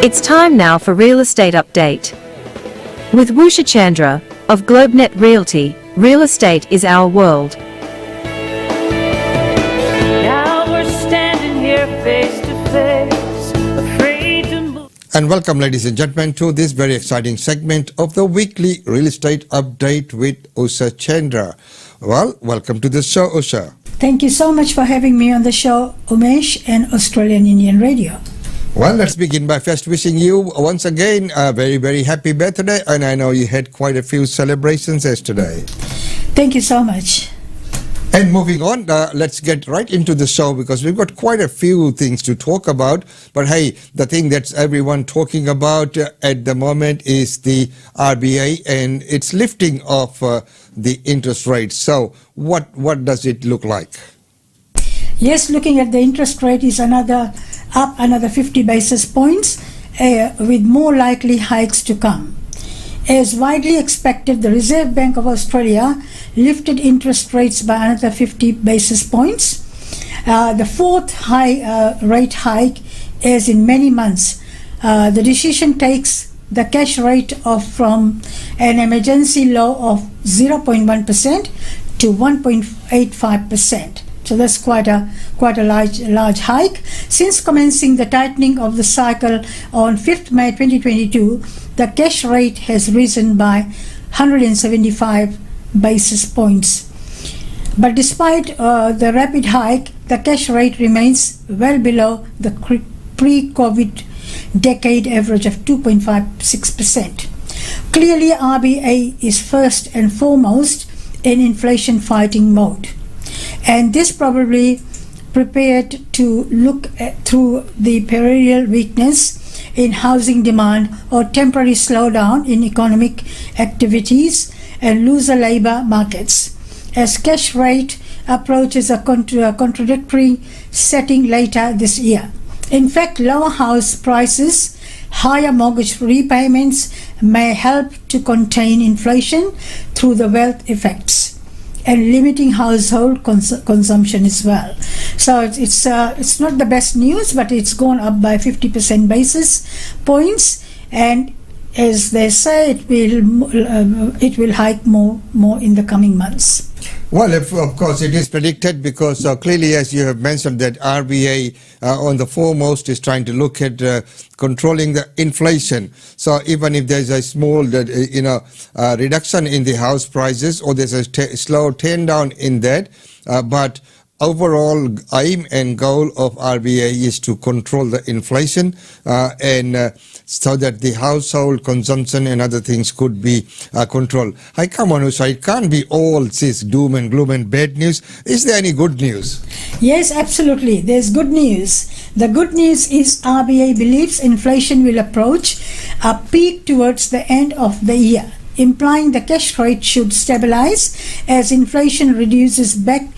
It's time now for Real Estate Update. With Usha Chandra of GlobeNet Realty, real estate is our world. Now we're standing here face to face, afraid to move. And welcome, ladies and gentlemen, to this very exciting segment of the weekly real estate update with Usha Chandra. Well, welcome to the show, Usha. Thank you so much for having me on the show, Umesh, and Australian Indian Radio. Well, let's begin by first wishing you once again a very, very happy birthday. And I know you had quite a few celebrations yesterday. Thank you so much. And moving on, let's get right into the show because we've got quite a few things to talk about. But hey, the thing that's everyone talking about at the moment is the RBA and its lifting of the interest rates. So what does it look like? Yes, looking at the interest rate is another 50 basis points with more likely hikes to come. As widely expected, the Reserve Bank of Australia lifted interest rates by another 50 basis points. The fourth rate hike is in many months. The decision takes the cash rate from an emergency low of 0.1% to 1.85%. So that's quite a large hike. Since commencing the tightening of the cycle on 5th May 2022, the cash rate has risen by 175 basis points. But despite the rapid hike, the cash rate remains well below the pre-COVID decade average of 2.56%. Clearly, RBA is first and foremost in inflation fighting mode. And this probably prepared to look through the perennial weakness in housing demand or temporary slowdown in economic activities and looser labor markets as cash rate approaches a contradictory setting later this year. In fact, lower house prices, higher mortgage repayments may help to contain inflation through the wealth effects and limiting household consumption as well. So it's not the best news, but it's gone up by 50% basis points, and as they say, it will hike more in the coming months. Well, of course, it is predicted because clearly, as you have mentioned, that RBA on the foremost is trying to look at controlling the inflation. So even if there's a small, reduction in the house prices or there's a slow turn down in that, but overall aim and goal of RBA is to control the inflation and so that the household consumption and other things could be controlled. Come on, Usha, it can't be all this doom and gloom and bad news. Is there any good news? Yes, absolutely. There's good news. The good news is RBA believes inflation will approach a peak towards the end of the year, implying the cash rate should stabilize as inflation reduces back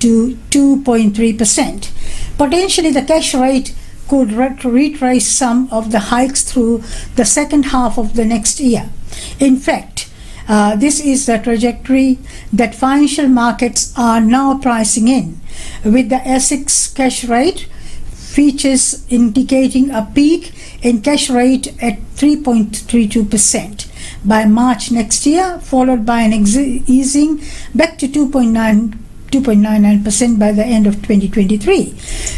to 2.3%. Potentially, the cash rate could retrace some of the hikes through the second half of the next year. In fact, this is the trajectory that financial markets are now pricing in, with the ASIC's cash rate features indicating a peak in cash rate at 3.32% by March next year, followed by an easing back to 2.99% by the end of 2023.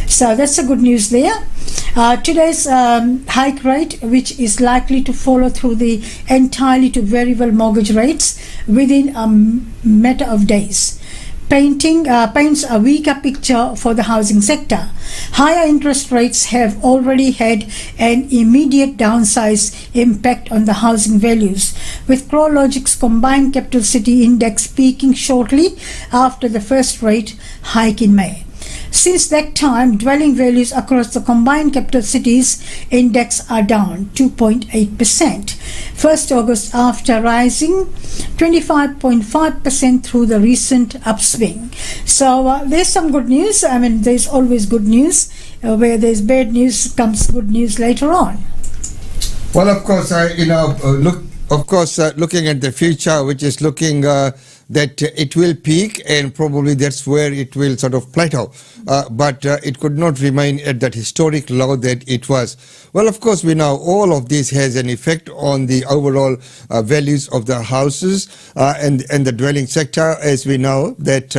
So that's the good news there. Today's hike rate, which is likely to follow through the entirely to variable mortgage rates within a matter of days, paints a weaker picture for the housing sector. Higher interest rates have already had an immediate downside impact on the housing values, with CoreLogic's combined capital city index peaking shortly after the first rate hike in May. Since that time, dwelling values across the combined capital cities index are down 2.8%. 1st August after rising 25.5% through the recent upswing. So there's some good news. I mean, there's always good news. Where there's bad news comes good news later on. Well, of course, looking at the future, which is looking that it will peak and probably that's where it will sort of plateau. But it could not remain at that historic low that it was. Well, of course, we know all of this has an effect on the overall values of the houses and the dwelling sector, as we know that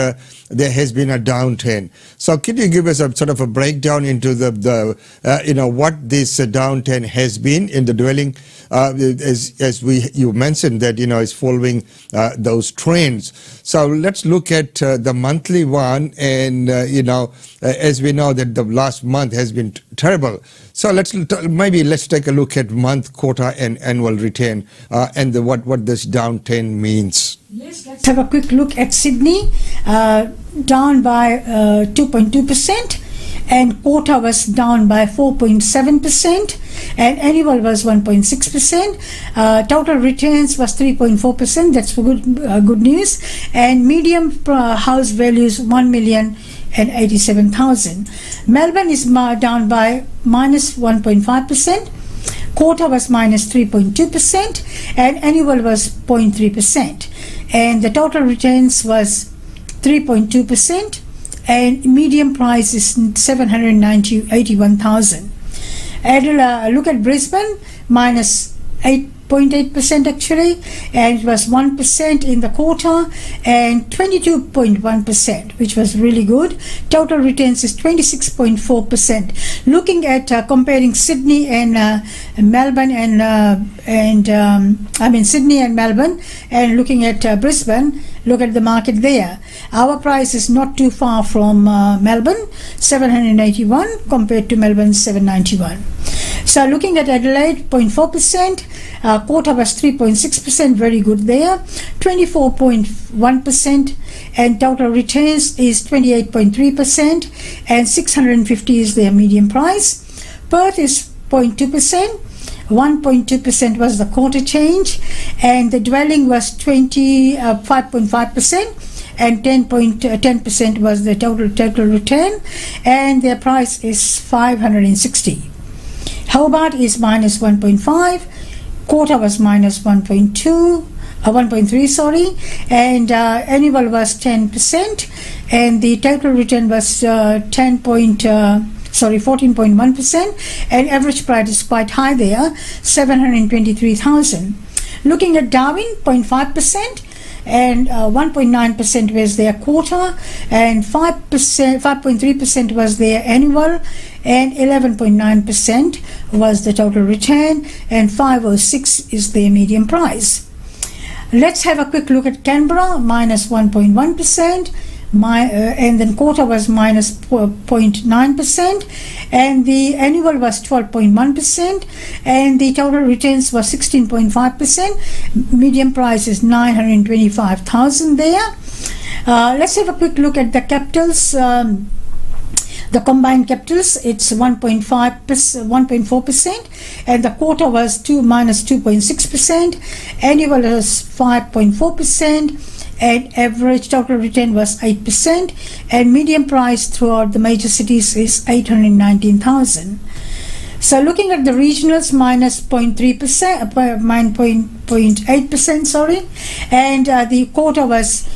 there has been a downturn. So could you give us a sort of a breakdown into the what this downturn has been in the dwelling, as you mentioned that, it's following those trends. So let's look at the monthly one, and as we know that the last month has been terrible. So let's take a look at month, quarter, and annual return, and what this downturn means. Yes, let's have a quick look at Sydney, down by 2.2%, and quarter was down by 4.7%, and annual was 1.6%. Total returns was 3.4%. That's good news. And medium house values 1,087,000. Melbourne is down by minus 1.5%. Quarter was minus 3.2%, and annual was 0.3%. And the total returns was 3.2%, and median price is 781,000. Look at Brisbane, minus 8.8% actually, and it was 1% in the quarter and 22.1%, which was really good. Total returns is 26.4%. Looking at comparing Sydney and Melbourne Sydney and Melbourne, and looking at Brisbane, look at the market there. Our price is not too far from Melbourne, 781 compared to Melbourne 791. So looking at Adelaide, 0.4%, quarter was 3.6%, very good there, 24.1%, and total returns is 28.3%, and 650 is their median price. Perth is 0.2%. 1.2% was the quarter change, and the dwelling was 5.5%, and 10% was the total return, and their price is 560. Hobart is minus 1.5, quarter was minus 1.3, sorry, and annual was 10%, and the total return was 14.1%, and average price is quite high there, 723,000. Looking at Darwin, 0.5%, and 1.9% was their quarter, and 5.3% was their annual, and 11.9% was the total return, and 506 is their median price. Let's have a quick look at Canberra, minus 1.1%. And then quarter was minus 0.9%, and the annual was 12.1%, and the total returns was 16.5%. Median price is 925,000 there. Let's have a quick look at the capitals. The combined capitals, it's 1.4%, and the quarter was minus 2.6%, annual was 5.4%, and average total return was 8%, and median price throughout the major cities is 819,000. So looking at the regionals, minus 0.3%, 0.8%, sorry, and the quarter was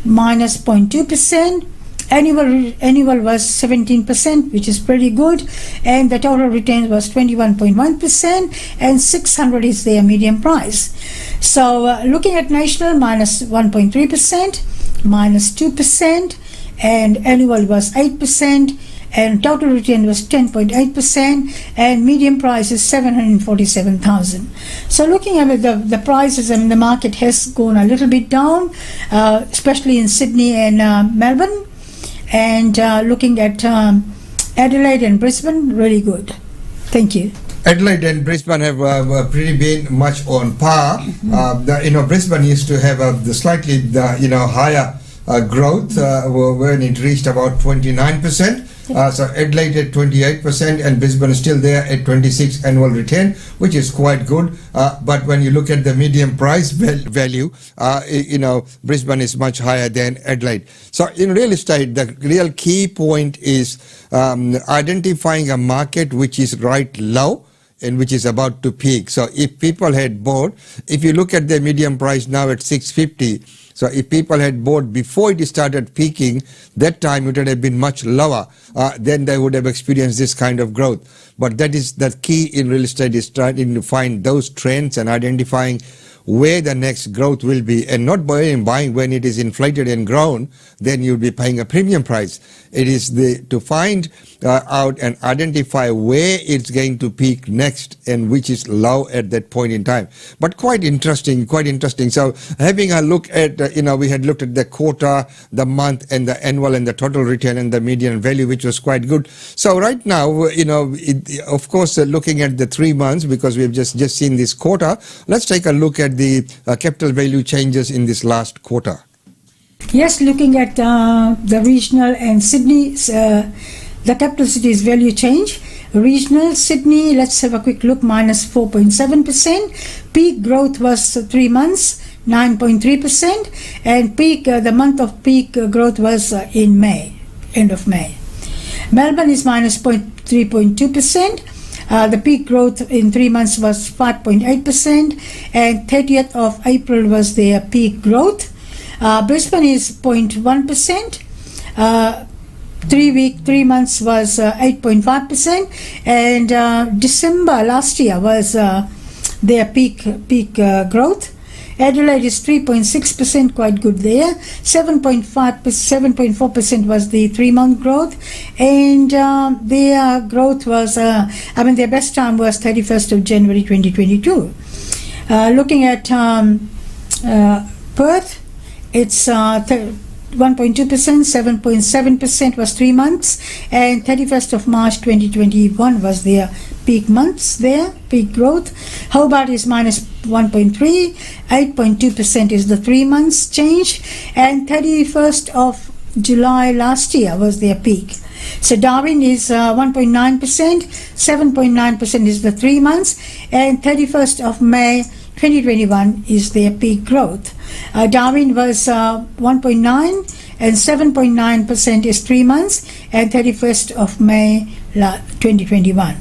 minus 0.2%. Annual was 17%, which is pretty good, and the total return was 21.1%, and 600 is their median price. So looking at national, minus 1.3%, minus 2%, and annual was 8%, and total return was 10.8%, and median price is 747,000. So looking at the prices, the market has gone a little bit down, especially in Sydney and Melbourne. And looking at Adelaide and Brisbane, really good. Thank you. Adelaide and Brisbane have pretty been much on par. Brisbane used to have the slightly higher growth when it reached about 29%. So Adelaide at 28%, and Brisbane is still there at 26 annual return, which is quite good. But when you look at the median price value, Brisbane is much higher than Adelaide. So in real estate, the real key point is identifying a market which is right low and which is about to peak. So if people had bought, if you look at the median price now at 650, so if people had bought before it started peaking, that time it would have been much lower. Then they would have experienced this kind of growth. But that is the key in real estate, is trying to find those trends and identifying where the next growth will be, and not buying when it is inflated and grown, then you'll be paying a premium price. It is to find out and identify where it's going to peak next and which is low at that point in time. But quite interesting. So having a look at, we had looked at the quarter, the month, and the annual, and the total return, and the median value, which was quite good. So right now, of course, looking at the 3 months, because we've just seen this quarter, let's take a look at the capital value changes in this last quarter. Yes, looking at the regional and Sydney, the capital cities value change. Regional Sydney, let's have a quick look, minus 4.7%. Peak growth was 3 months, 9.3%, and peak the month of peak growth was in May, end of May. Melbourne is minus 3.2%. The peak growth in 3 months was 5.8%, and 30th of April was their peak growth. Brisbane is 0.1%. 3 months was 8.5%, and December last year was their peak growth. Adelaide is 3.6%, quite good there. 7.4% was the 3-month growth, and their growth was, their best time was 31st of January 2022. Looking at Perth, it's 1.2%, 7.7% was 3 months, and 31st of March 2021 was their peak months there, peak growth. Hobart is minus 1.3, 8.2% is the 3 months change, and 31st of July last year was their peak. So Darwin is 1.9%, 7.9% is the 3 months, and 31st of May 2021 is their peak growth. Darwin was 1.9, and 7.9% is 3 months, and 31st of May 2021.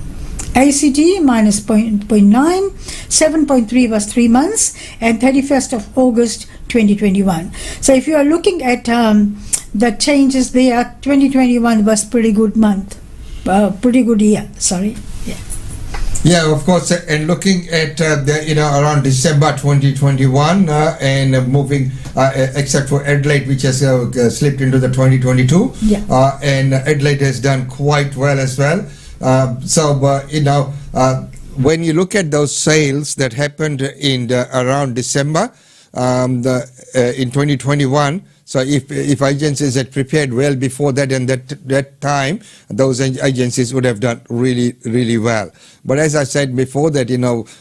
ACT minus 0.9, 7.3 was 3 months, and 31st of August 2021. So if you are looking at the changes there, 2021 was pretty good month, pretty good year, sorry. Yeah, of course, and looking at around December 2021 and moving, except for Adelaide, which has slipped into the 2022, and Adelaide has done quite well as well. When you look at those sales that happened in around December in 2021, so if agencies had prepared well before that and that time, those agencies would have done really, really well. But as I said before that,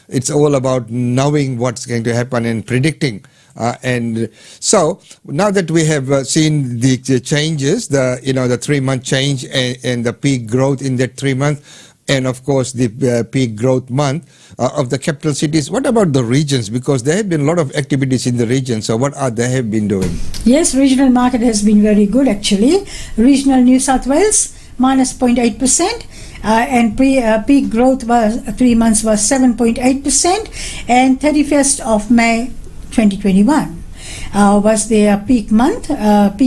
it's all about knowing what's going to happen and predicting. And so now that we have seen the changes, the 3-month change and the peak growth in that 3 months, and of course the peak growth month of the capital cities, what about the regions? Because there have been a lot of activities in the region. So what are they have been doing? Yes, regional market has been very good actually. Regional New South Wales minus 0.8%. And peak growth was 3 months was 7.8%, and 31st of May 2021 was their peak month, and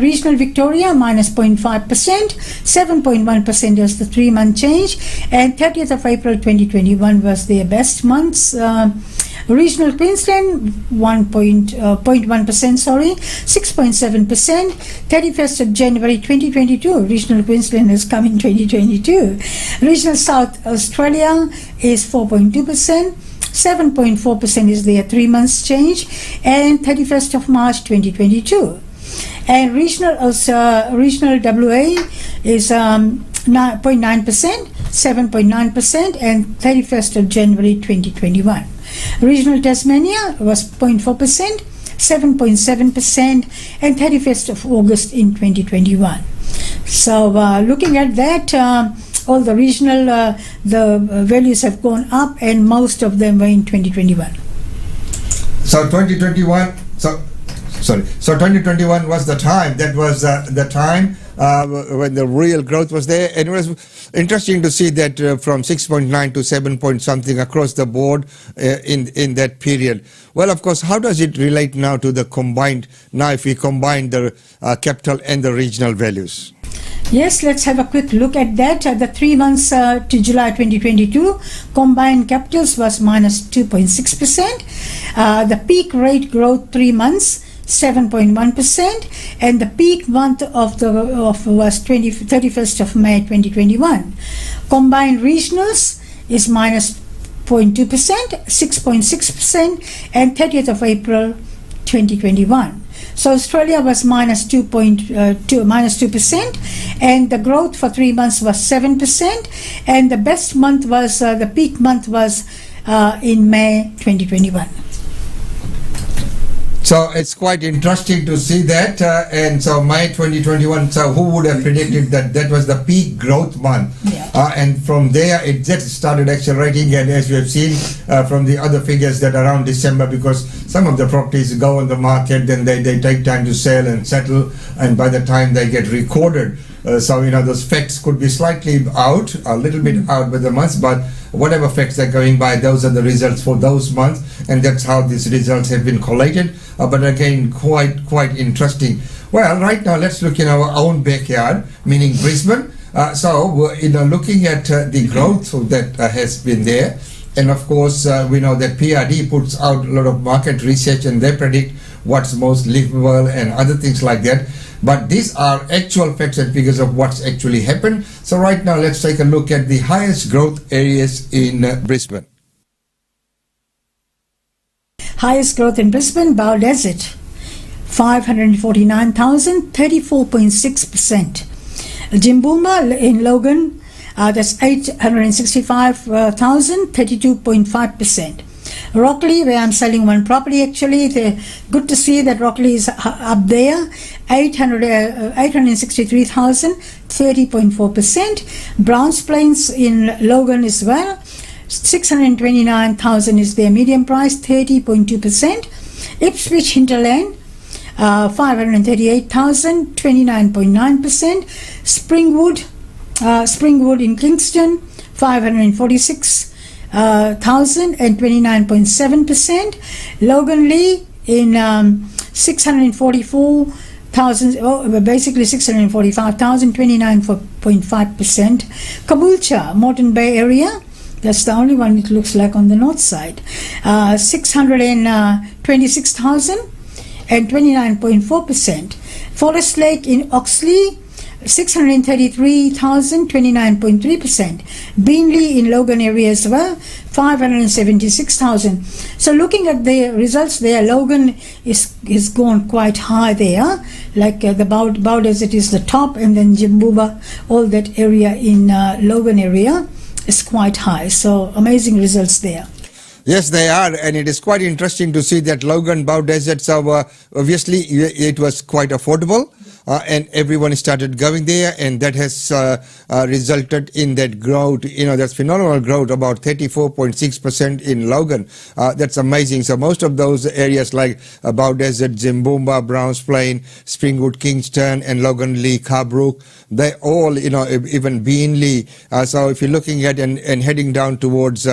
regional Victoria minus 0.5%, 7.1% was the 3-month change, and 30th of April 2021 was their best months. Regional Queensland 0.1%, 6.7%. 31st of January 2022, Regional Queensland is coming 2022. Regional South Australia is 4.2%. 7.4% is their 3 months change, and 31st of March 2022. And regional WA is 0.9%, 7.9%, and 31st of January 2021. Regional Tasmania was 0.4%, 7.7%, and 31st of August in 2021. So looking at that, all the regional the values have gone up, and most of them were in 2021. So 2021 was the time. That was the time when the real growth was there. And it was interesting to see that from 6.9 to 7 point something across the board in that period. Well, of course, how does it relate now to the combined, now if we combine the capital and the regional values? Yes, let's have a quick look at that. The 3 months to July 2022, combined capitals was minus 2.6%. The peak rate growth 3 months, 7.1%, and the peak month was 31st of May 2021. Combined regionals is minus 0.2%, 6.6%, and 30th of April 2021. So Australia was minus 2%, and the growth for 3 months was 7%, and the best month was, the peak month was in May 2021. So it's quite interesting to see that, and so May 2021, so who would have predicted that that was the peak growth month? Yeah. And from there it just started accelerating, and as we have seen from the other figures that around December, because some of the properties go on the market, then they take time to sell and settle, and by the time they get recorded, so those facts could be slightly out, a little bit out by the months, but whatever facts they're going by, those are the results for those months, and that's how these results have been collated. But again, quite interesting. Well, right now let's look in our own backyard, meaning Brisbane. So looking at the growth that has been there, and of course we know that PRD puts out a lot of market research, and they predict what's most livable and other things like that. But these are actual facts and figures of what's actually happened. So right now let's take a look at the highest growth areas in Brisbane. Highest growth in Brisbane, Bow Desert, 549,000, 34.6%. Jimboomba in Logan, that's 865,000, 32.5%. Rockley, where I'm selling one property actually, good to see that Rockley is up there, 863,000, 30.4%. Browns Plains in Logan as well, 629,000 is their median price, 30.2%. Ipswich Hinterland, 538,000, 29.9%. Springwood in Kingston, 546,000 and 29.7%. Logan Lee in 644,000, basically 645,000, 29.5%. Caboolture, Moreton Bay area, that's the only one it looks like on the north side, 626,000 and 29.4%. Forest Lake in Oxley, 633,000, 29.3%. Beanley in Logan area as well, 576,000. So looking at the results there, Logan is gone quite high there, like the Bow Desert is the top, and then Jimboomba, all that area in Logan area is quite high. So amazing results there. Yes, they are, and it is quite interesting to see that Logan, Bow Desert, so obviously it was quite affordable, and everyone started going there, and that has resulted in that growth, that's phenomenal growth, about 34.6% in Logan. That's amazing. So most of those areas like Bow Desert, Jimboomba, Browns Plain, Springwood, Kingston, and Logan Lee, Carbrook, they all, even Beanley. So if you're looking at and heading down towards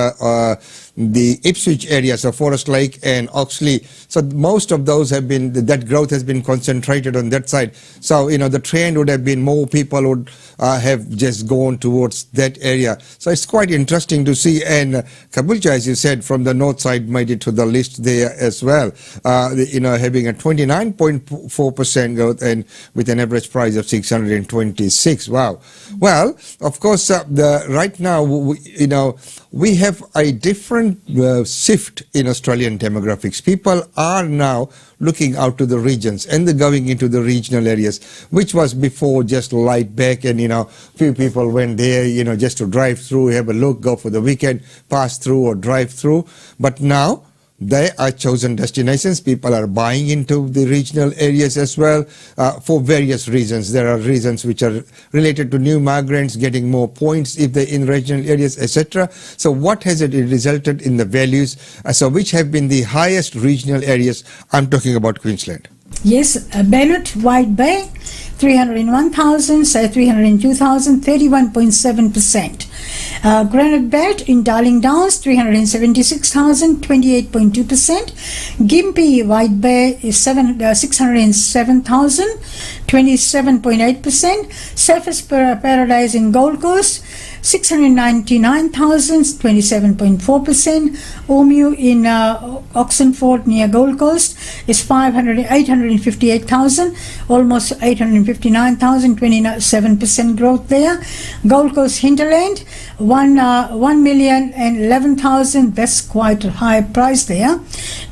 the Ipswich area, so Forest Lake and Oxley, so most of those have been, that growth has been concentrated on that side. So the trend would have been more people would have just gone towards that area. So it's quite interesting to see. And Caboolture, as you said, from the north side made it to the list there as well, having a 29.4% growth and with an average price of 626. Wow. Well, of course, right now we have a different shift in Australian demographics. People are now looking out to the regions, and they're going into the regional areas, which was before just light back, and few people went there just to drive through, have a look, go for the weekend, pass through or drive through. But now they are chosen destinations. People are buying into the regional areas as well for various reasons. There are reasons which are related to new migrants getting more points if they're in regional areas, etc. So what has it resulted in the values? So which have been the highest regional areas? I'm talking about Queensland. Yes, Bennett, White Bay, 301,000, say 302,000, 31.7%. Granite Belt in Darling Downs, 376,000, 28.2%. Gympie White Bay is 607,000, 27.8%. Surface Paradise in Gold Coast, 699,000, 27.4%. Omu in Oxenford near Gold Coast is 858,000, almost 859,000, 27% growth there. Gold Coast Hinterland, 1,011,000, that's quite a high price there,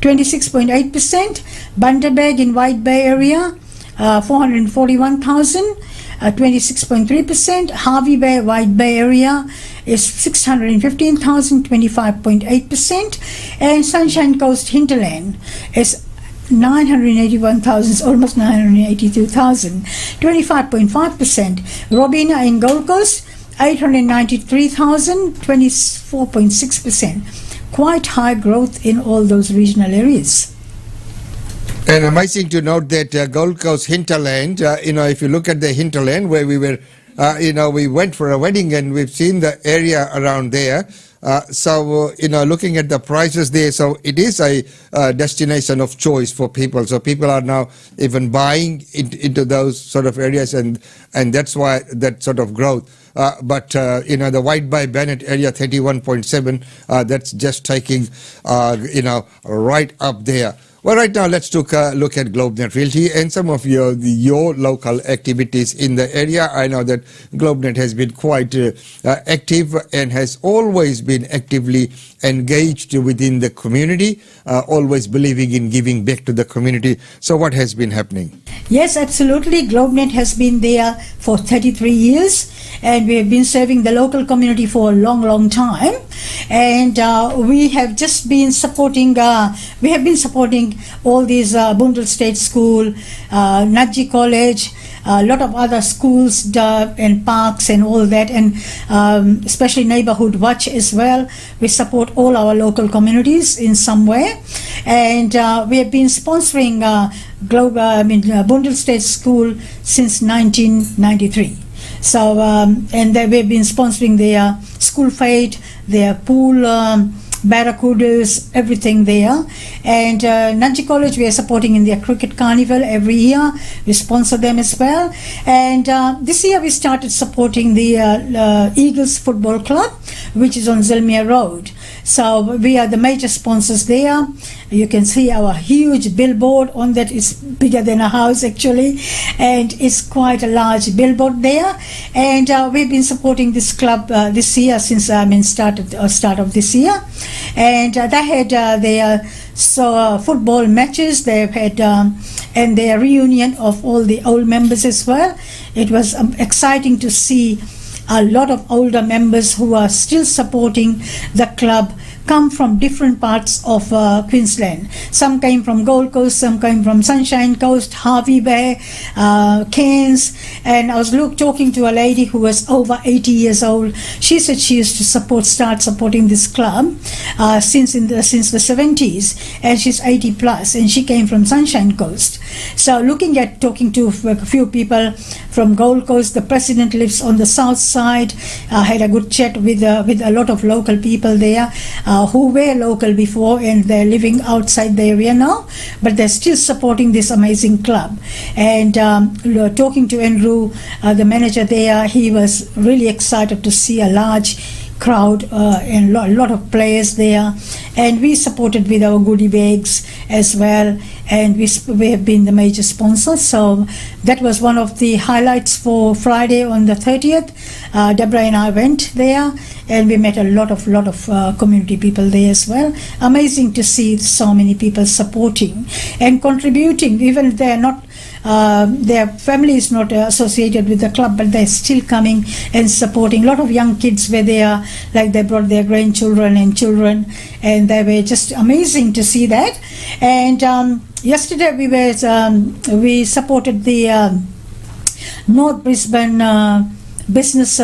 26.8%. Bundaberg in White Bay area, 441,000, 26.3%. Harvey Bay, White Bay area is 615,000, 25.8%. And Sunshine Coast Hinterland is 981,000, almost 982,000, 25.5%. Robina in Gold Coast, 893,000, 24.6%. Quite high growth in all those regional areas. And amazing to note that Gold Coast Hinterland, if you look at the hinterland where we were, we went for a wedding and we've seen the area around there. Looking at the prices there, so it is a destination of choice for people. So people are now even buying into those sort of areas, and that's why that sort of growth. But the White Bay Bennett area, 31.7, that's just taking, right up there. Well, right now, let's look at GlobeNet Realty and some of your local activities in the area. I know that GlobeNet has been quite active and has always been actively engaged within the community, always believing in giving back to the community. So what has been happening? Yes, absolutely. GlobeNet has been there for 33 years, and we have been serving the local community for a long, long time. And we have just been supporting, all these Bundle State School, Nadji College, a lot of other schools and parks and all that, and especially Neighborhood Watch as well. We support all our local communities in some way, and we have been sponsoring Bundle State School since 1993. So and we've been sponsoring their school fete, their pool, barracudas, everything there. And Nadji College, we are supporting in their cricket carnival every year. We sponsor them as well. And this year we started supporting the Eagles Football Club, which is on Zelmia Road. So we are the major sponsors there. You can see our huge billboard on that. Is bigger than a house actually, and it's quite a large billboard there. And we've been supporting this club this year since start of this year. And they had their football matches. They've had and their reunion of all the old members as well. It was exciting to see a lot of older members who are still supporting the club come from different parts of Queensland. Some came from Gold Coast, some came from Sunshine Coast, Harvey Bay, Cairns. And I was talking to a lady who was over 80 years old. She said she used to start supporting this club since the 70s, and she's 80 plus, and she came from Sunshine Coast. So talking to a few people from Gold Coast, the president lives on the south side. I had a good chat with a lot of local people there who were local before, and they're living outside the area now, but they're still supporting this amazing club. And talking to Andrew, the manager there, he was really excited to see a large crowd and a lot of players there, and we supported with our goodie bags as well, and we have been the major sponsors. So that was one of the highlights for Friday on the 30th. Deborah and I went there, and we met a lot of community people there as well. Amazing to see so many people supporting and contributing, even if they're not their family is not associated with the club, but they're still coming and supporting. A lot of young kids were there, like they brought their grandchildren and children, and they were just amazing to see that. And yesterday we supported the North Brisbane business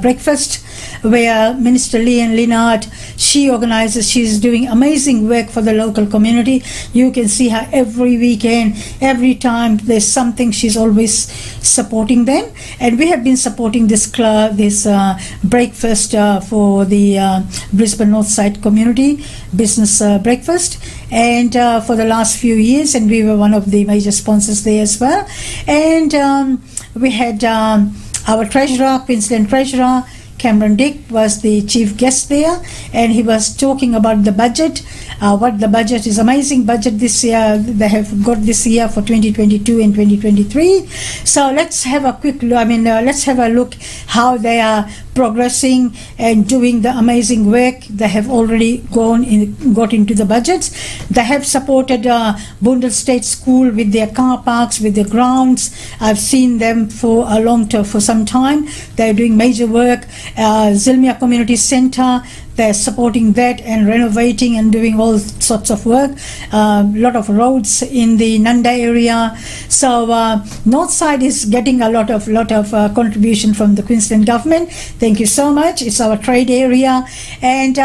breakfast, where Minister Leon Linnard She organizes, she's doing amazing work for the local community. You can see her every weekend, every time there's something, she's always supporting them. And we have been supporting this club, this breakfast for the Brisbane Northside community, business breakfast, and for the last few years, and we were one of the major sponsors there as well. And we had our treasurer, Queensland treasurer, Cameron Dick, was the chief guest there, and he was talking about the budget, what the budget is, amazing budget this year they have got this year for 2022 and 2023. So let's have a quick look, let's have a look how they are progressing and doing the amazing work. They have already got into the budgets. They have supported Boondall State School with their car parks, with their grounds. I've seen them for a long time, for some time. They're doing major work. Zilmia Community Centre, they're supporting that and renovating and doing all sorts of work. A lot of roads in the Nanda area. So Northside is getting a lot of contribution from the Queensland government. Thank you so much. It's our trade area. And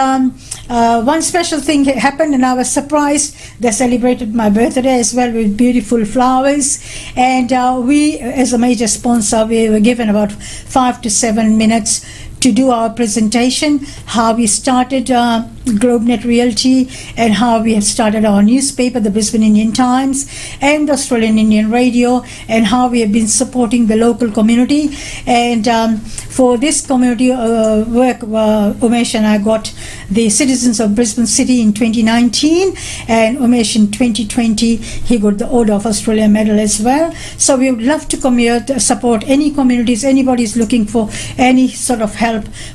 one special thing happened, and I was surprised. They celebrated my birthday as well with beautiful flowers. And we, as a major sponsor, we were given about 5 to 7 minutes to do our presentation, how we started GlobeNet Realty, and how we have started our newspaper, the Brisbane Indian Times, and Australian Indian Radio, and how we have been supporting the local community. And for this community work, Umesh and I got the Citizens of Brisbane City in 2019, and Umesh in 2020, he got the Order of Australia Medal as well. So we would love to support any communities, anybody is looking for any sort of help,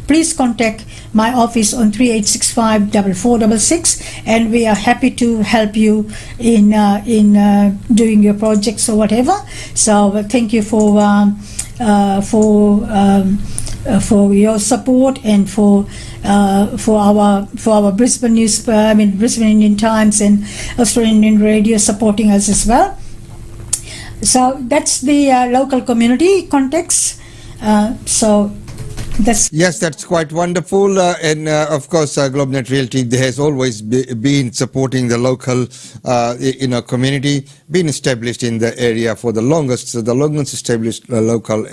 please contact my office on 3865 4466, and we are happy to help you in doing your projects or whatever. So thank you for your support, and for our Brisbane Brisbane Indian Times and Australian Indian Radio supporting us as well. So that's the local community context. Yes, that's quite wonderful. And of course, GlobeNet Realty has always been supporting the local community, been established in the area for the longest established local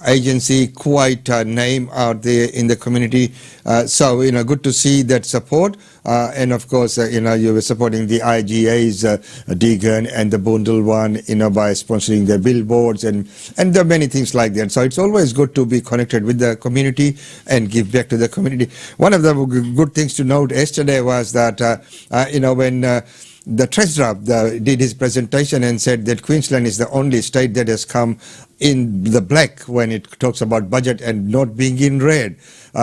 agency, quite a name out there in the community. So good to see that support. And of course, you were supporting the IGA's Deegan and the Boondall one, by sponsoring their billboards, and there are many things like that. So it's always good to be connected with the community and give back to the community. One of the good things to note yesterday was that, when the treasurer did his presentation and said that Queensland is the only state that has come in the black when it talks about budget and not being in red.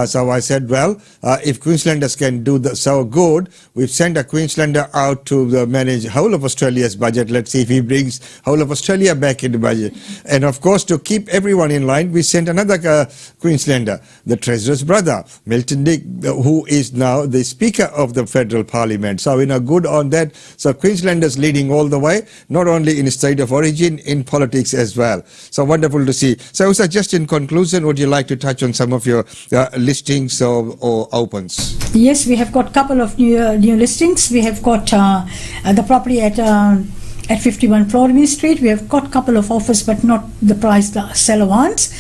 So I said, well, if Queenslanders can do so good, we've sent a Queenslander out to manage whole of Australia's budget. Let's see if he brings whole of Australia back in the budget. And of course, to keep everyone in line, we sent another Queenslander, the Treasurer's brother, Milton Dick, who is now the Speaker of the Federal Parliament. So good on that. So Queenslanders leading all the way, not only in state of origin, in politics as well. So wonderful to see. So Usha, just in conclusion, would you like to touch on some of your listings or opens? Yes, we have got a couple of new listings. We have got the property at 51 Florimee Street. We have got a couple of offers, but not the price the seller wants.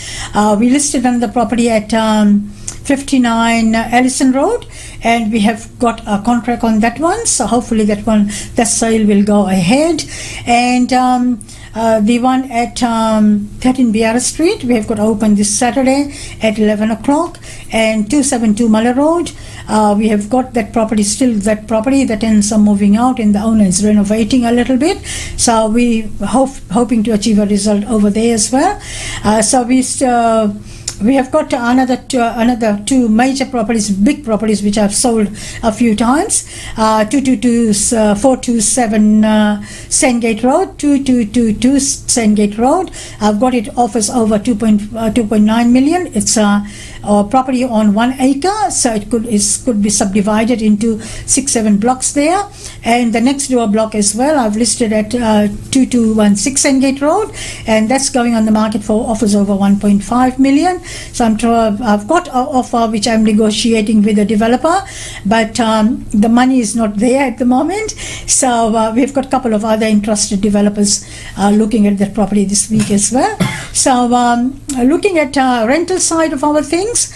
We listed another property at 59 Ellison Road, and we have got a contract on that one. So hopefully that sale will go ahead. And the one at 13 Biara Street, we have got open this Saturday at 11 o'clock, and 272 Muller Road. We have got that property, the tenants are moving out and the owner is renovating a little bit. So we hoping to achieve a result over there as well. We have got another two major properties, big properties, which I've sold a few times. 427 Sandgate Road, 2222 Sandgate Road. I've got it offers over 2.9 million. It's property on 1 acre, so it could be subdivided into 6-7 blocks there. And the next door block as well, I've listed at 2216 Engate Road, and that's going on the market for offers over 1.5 million. So I've got an offer which I'm negotiating with the developer, but the money is not there at the moment. So we've got a couple of other interested developers looking at that property this week as well. So looking at rental side of our things,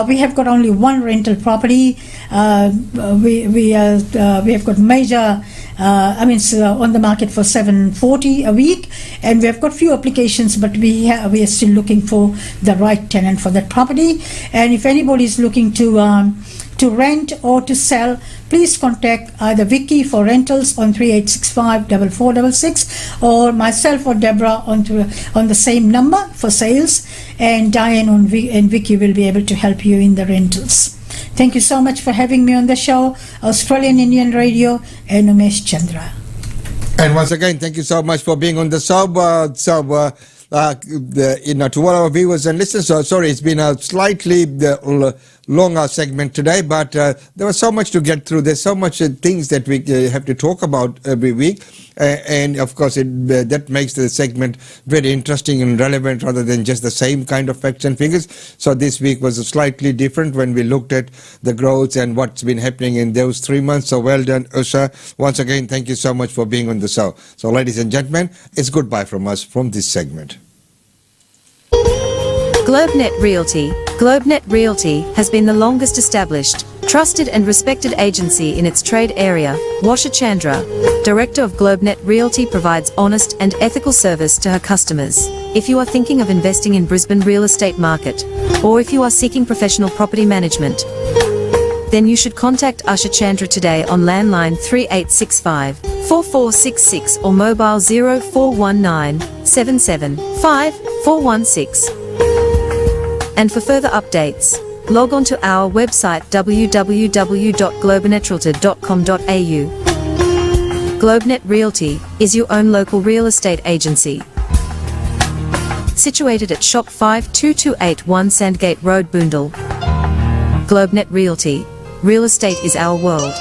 we have got only one rental property. We have got major it's on the market for $740 a week, and we have got few applications, but we are still looking for the right tenant for that property. And if anybody is looking to rent or to sell, please contact either Vicky for rentals on 3865-4466, or myself or Deborah on the same number for sales, and Diane and Vicky will be able to help you in the rentals. Thank you so much for having me on the show. Australian Indian Radio and Usha Chandra. And once again, thank you so much for being on the show. To all our viewers and listeners, sorry, it's been a slightly longer segment today, but there was so much to get through. There's so much things that we have to talk about every week, and of course that makes the segment very interesting and relevant rather than just the same kind of facts and figures. So this week was slightly different when we looked at the growth and what's been happening in those 3 months. So well done, Usha. Once again, thank you so much for being on the show. So ladies and gentlemen, it's goodbye from us from this segment. GlobeNet Realty. GlobeNet Realty has been the longest established, trusted and respected agency in its trade area. Usha Chandra, Director of GlobeNet Realty, provides honest and ethical service to her customers. If you are thinking of investing in Brisbane real estate market, or if you are seeking professional property management, then you should contact Usha Chandra today on landline 3865 4466 or mobile 0419 775 416. And for further updates, log on to our website www.globenetralty.com.au. GlobeNet Realty is your own local real estate agency. Situated at Shop 52281 Sandgate Road, Boondall. GlobeNet Realty. Real estate is our world.